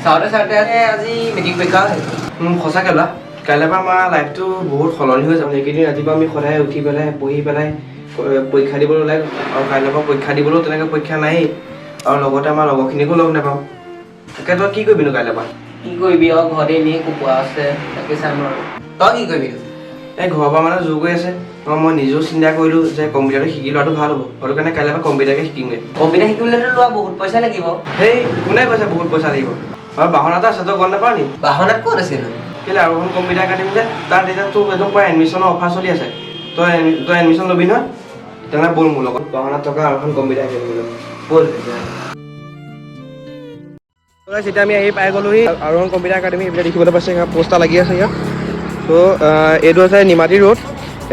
চাওঁতে আজি মেট্ৰিক পৰীক্ষা সঁচাকৈ লোৱা কাইলৈ পৰা আমাৰ লাইফটো বহুত সলনি হৈ যাব। এইকেইদিন ৰাতিপুৱা আমি সদায় উঠি পেলাই পঢ়ি পেলাই পৰীক্ষা দিবলৈ ওলাই আৰু কাইলৈ পৰা পৰীক্ষা দিবলৈও তেনেকৈ পৰীক্ষা নায়েই আৰু লগতে আমাৰ লগৰখিনিকো লগ নাপাওঁ। তাকে তই কি কৰিবিনো কাইলৈ পৰা? কি কৰিবি আৰু ঘৰতে এনেই কুকুৰা আছে তাকে চাম আৰু। তই কি কৰিবি? এই ঘৰৰ পৰা মানে জোৰ কৰি আছে মই নিজেও চিন্তা কৰিলোঁ যে কম্পিউটাৰটো শিকি লোৱাটো ভাল হ'ব। সেইটো কাৰণে কাইলৈ পৰা কম্পিউটাৰকে শিকিমগৈ। কম্পিউটাৰ শিকিবলৈতো লোৱা বহুত পইচা লাগিব। সেই কোনে কৈছে বহুত পইচা লাগিব? আৰু বাহনাটো আছে তই গম নাপাৱ নি? বাহনাত ক'ত আছে নো? কেলৈ আৰু এখন কম্পিউটাৰ একাডেমি যে তাত এতিয়া তোৰ একদম পুৰা এডমিশ্যনৰ অফাৰ চলি আছে। তই এডমিশ্যন ল'বি নহয়? তেনেহ'লে ব'ল মোৰ লগত বাহনাত থকা আৰু এখন কম্পিউটাৰ একাডেমি ব'ল। এতিয়া আমি আহি পাই গ'লোহি আৰু এখন কম্পিউটাৰ একাডেমি এইবিলাক দেখিবলৈ পাইছে পোষ্টাৰ লাগি আছে ইয়াত। ত' এইটো আছে নিমাতী ৰোড।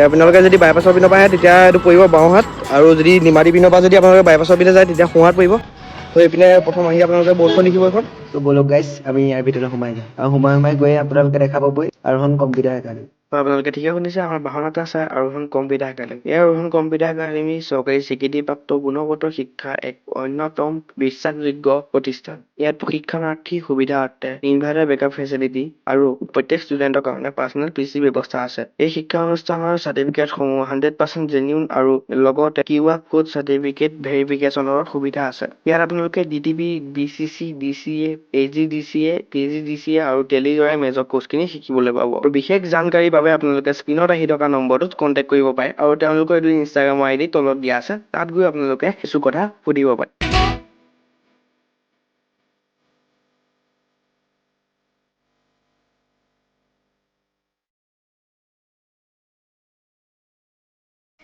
আপোনালোকে যদি বাইপাছৰ পিনৰ পৰা আহে তেতিয়া এইটো পৰিব বাওঁহাত আৰু যদি নিমাতী পিনৰ পৰা যদি আপোনালোকে বাইপাছৰ পিনে যায় তেতিয়া সোঁহাত পৰিব। ত' এইপিনে প্ৰথম আহি আপোনালোকে বৰ্ডখন দেখিব এখন। ত' ব'লক গাইছ আমি ইয়াৰ ভিতৰতে সোমাই যাওঁ আৰু সোমাই গৈ আপোনালোকে দেখা পাবই আৰোহণ কম্পিউটাৰ একাডেমি। আপোনালোকে ঠিকে শুনিছে আমাৰ বাহনাত আছে আৰোহণ কম্পিউটাৰ একাডেমি। এই আৰোহণ কম্পিউটাৰ একাডেমি চৰকাৰী স্বীকৃতিপ্ৰাপ্ত গুণগত শিক্ষাৰ এক অন্যতম বিশ্বাসযোগ্য প্ৰতিষ্ঠান। ইয়াত প্ৰশিক্ষণাৰ্থী সুবিধাৰ্থে ইনভাৰ্টাৰ বেকআপ ফেচিলিটি আৰু প্ৰত্যেক ষ্টুডেণ্টৰ কাৰণে পাৰ্চনেল PC ব্যৱস্থা আছে। এই শিক্ষা অনুষ্ঠানৰ চাৰ্টিফিকেটসমূহ 100% জেনিউন আৰু লগতে QR কোড চাৰ্টিফিকেট ভেৰিফিকেশ্যনৰ সুবিধা আছে। ইয়াত আপোনালোকে DTP, BCC, DCA, AGDCA, PGDCA আৰু টেলিৰ দৰে মেজৰ কোৰ্চখিনি শিকিবলৈ পাব। আৰু বিশেষ জানকাৰীৰ বাবে আপোনালোকে স্ক্ৰীনত আহি থকা নম্বৰটোত কণ্টেক্ট কৰিব পাৰে আৰু তেওঁলোকৰ এইটো ইনষ্টাগ্ৰামৰ ID তলত দিয়া আছে তাত গৈ আপোনালোকে কিছু কথা সুধিব পাৰে।